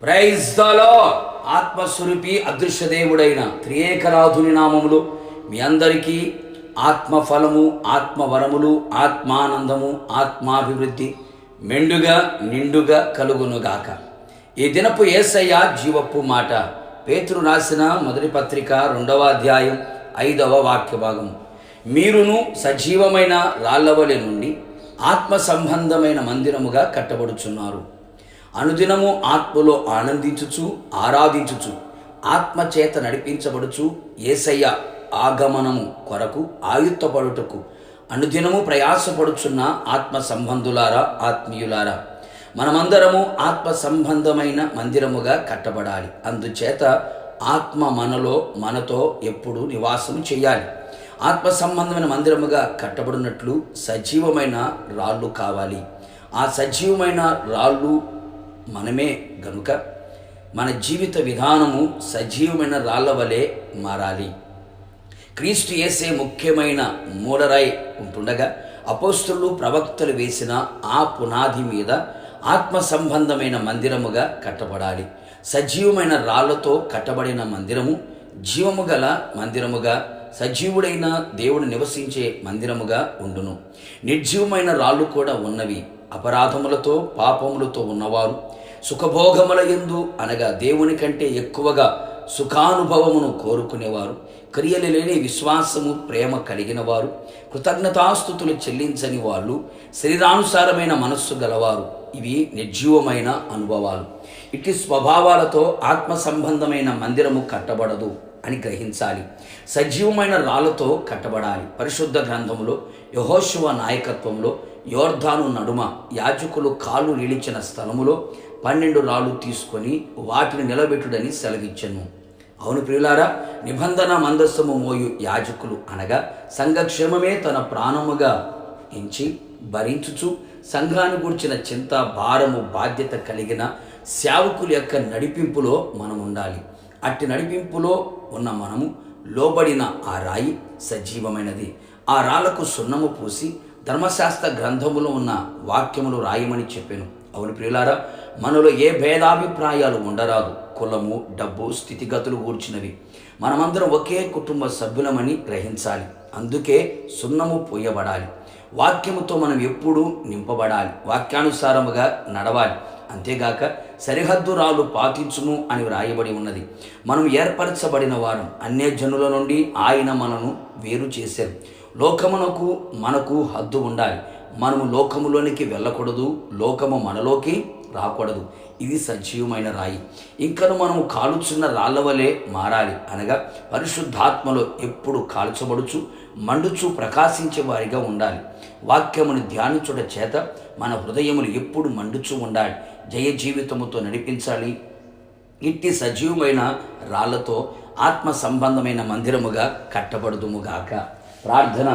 Praise the lord. ఆత్మస్వరూపి అదృశ్య దేవుడైన త్రియేకనాథుని నామములో మీ అందరికీ ఆత్మఫలము, ఆత్మవరములు, ఆత్మానందము, ఆత్మాభివృద్ధి మెండుగా నిండుగా కలుగునుగాక. ఈ దినపు యేసయ్య జీవపు మాట. పేతురు రాసిన మొదటి పత్రిక 2వ అధ్యాయం 5వ వాక్య భాగము. మీరును సజీవమైన రాళ్లవలె నుండి ఆత్మ సంబంధమైన మందిరముగా కట్టబడుచున్నారు. అనుదినము ఆత్మలో ఆనందించుచు ఆరాధించుచు ఆత్మచేత నడిపించబడుచు యేసయ్య ఆగమనము కొరకు ఆయుత్తపడుటకు అనుదినము ప్రయాసపడుచున్న ఆత్మ సంబంధులారా, ఆత్మీయులారా, మనమందరము ఆత్మ సంబంధమైన మందిరముగా కట్టబడాలి. అందుచేత ఆత్మ మనతో ఎప్పుడు నివాసం చేయాలి. ఆత్మ సంబంధమైన మందిరముగా కట్టబడినట్లు సజీవమైన రాళ్ళు కావాలి. ఆ సజీవమైన రాళ్ళు మనమే గనుక మన జీవిత విధానము సజీవమైన రాళ్ల వలె మారాలి. క్రీస్తు యేసే ముఖ్యమైన మూలరాయి ఉంటుండగా అపోస్తలులు, ప్రవక్తలు వేసిన ఆ పునాది మీద ఆత్మ సంబంధమైన మందిరముగా కట్టబడాలి. సజీవమైన రాళ్లతో కట్టబడిన మందిరము జీవము గల మందిరముగా, సజీవుడైన దేవుడు నివసించే మందిరముగా ఉండును. నిర్జీవమైన రాళ్ళు కూడా ఉన్నవి. అపరాధములతో పాపములతో ఉన్నవారు, సుఖభోగముల యందు అనగా దేవుని కంటే ఎక్కువగా సుఖానుభవమును కోరుకునేవారు, క్రియలు లేని విశ్వాసము, ప్రేమ కలిగిన వారు, కృతజ్ఞతాస్తుతులు చెల్లించని వాళ్ళు, శరీరానుసారమైన మనస్సు గలవారు. ఇవి నిర్జీవమైన అనుభవాలు. ఇట్టి స్వభావాలతో ఆత్మ సంబంధమైన మందిరము కట్టబడదు అని గ్రహించాలి. సజీవమైన రాళ్లతో కట్టబడాలి. పరిశుద్ధ గ్రంథములో యెహోషువ నాయకత్వంలో యోర్దాను నడుమ యాజకులు కాళ్ళు నిలిచిన స్థలములో 12 రాళ్ళు తీసుకొని వాటిని నిలబెట్టుడని సెలవిచ్చెను. అవును ప్రియులారా, నిబంధన మందస్సము మోయు యాజకులు అనగా సంఘక్షేమమే తన ప్రాణముగా ఎంచి భరించుచు సంఘాన్ని గూర్చిన చింత, భారము, బాధ్యత కలిగిన సేవకుల యొక్క నడిపింపులో మనం ఉండాలి. అట్టి నడిపింపులో ఉన్న మనము లోబడిన ఆ రాయి సజీవమైనది. ఆ రాళ్లకు సున్నము పూసి ధర్మశాస్త్ర గ్రంథములో ఉన్న వాక్యములు రాయమని చెప్పాను. అవును ప్రియులారా, మనలో ఏ భేదాభిప్రాయాలు ఉండరాదు. కులము, డబ్బు, స్థితిగతులు గూర్చినవి మనమందరం ఒకే కుటుంబ సభ్యులమని గ్రహించాలి. అందుకే సున్నము పోయబడాలి. వాక్యముతో మనం ఎప్పుడూ నింపబడాలి. వాక్యానుసారముగా నడవాలి. అంతేగాక సరిహద్దు రాళ్ళు పాటించుము అని వ్రాయబడి ఉన్నది. మనం ఏర్పరచబడిన వారం. అన్యజనుల నుండి ఆయన మనను వేరు చేశారు. లోకమునకు మనకు హద్దు ఉండాలి. మనము లోకములోనికి వెళ్ళకూడదు, లోకము మనలోకి రాకూడదు. ఇది సజీవమైన రాయి. ఇంకను మనము కాలుచున్న రాళ్ల వలె మారాలి. అనగా పరిశుద్ధాత్మలో ఎప్పుడు కాల్చబడుచు మండుచు ప్రకాశించే వారిగా ఉండాలి. వాక్యమును ధ్యానించుట చేత మన హృదయములు ఎప్పుడు మండుచు ఉండాలి. జయ జీవితముతో నడిపించాలి. ఇట్టి సజీవమైన రాళ్లతో ఆత్మ సంబంధమైన మందిరముగా కట్టబడుదుముగాక. ప్రార్థన.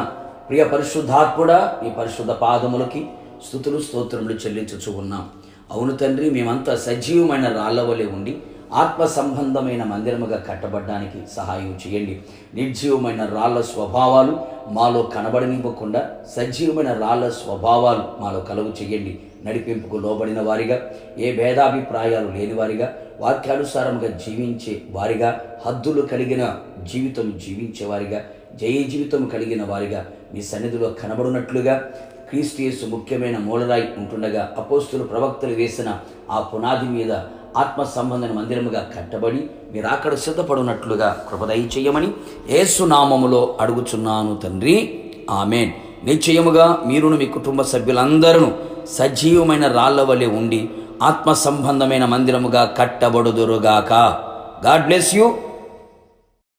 ప్రియ పరిశుద్ధాత్ముడా, ఈ పరిశుద్ధ పాదములకి స్తుతులు, స్తోత్రములు చెల్లించుచు ఉన్నాం. అవును తండ్రి, మేమంతా సజీవమైన రాళ్ల వలె ఉండి ఆత్మ సంబంధమైన మందిరముగా కట్టబడ్డానికి సహాయం చేయండి. నిర్జీవమైన రాళ్ల స్వభావాలు మాలో కనబడనివ్వకుండా సజీవమైన రాళ్ల స్వభావాలు మాలో కలుగు చేయండి. నడిపింపుకు లోబడిన వారిగా, ఏ భేదాభిప్రాయాలు లేని వారిగా, వాక్యానుసారంగా జీవించే వారిగా, హద్దులు కలిగిన జీవితం జీవించేవారిగా, జయ జీవితం కలిగిన వారిగా మీ సన్నిధిలో కనబడినట్లుగా క్రీస్తు యేసు ముఖ్యమైన మూలరాయి ఉంటుండగా అపోస్తులు, ప్రవక్తలు వేసిన ఆ పునాది మీద ఆత్మ సంబంధమైన మందిరముగా కట్టబడి మీరు అక్కడ సిద్ధపడినట్లుగా కృపదయ చేయమని యేసు నామములో అడుగుచున్నాను తండ్రి, ఆమేన్. నిశ్చయముగా మీరును మీ కుటుంబ సభ్యులందరూ సజీవమైన రాళ్ల వలె ఉండి ఆత్మ సంబంధమైన మందిరముగా కట్టబడుదురుగాక. God bless you.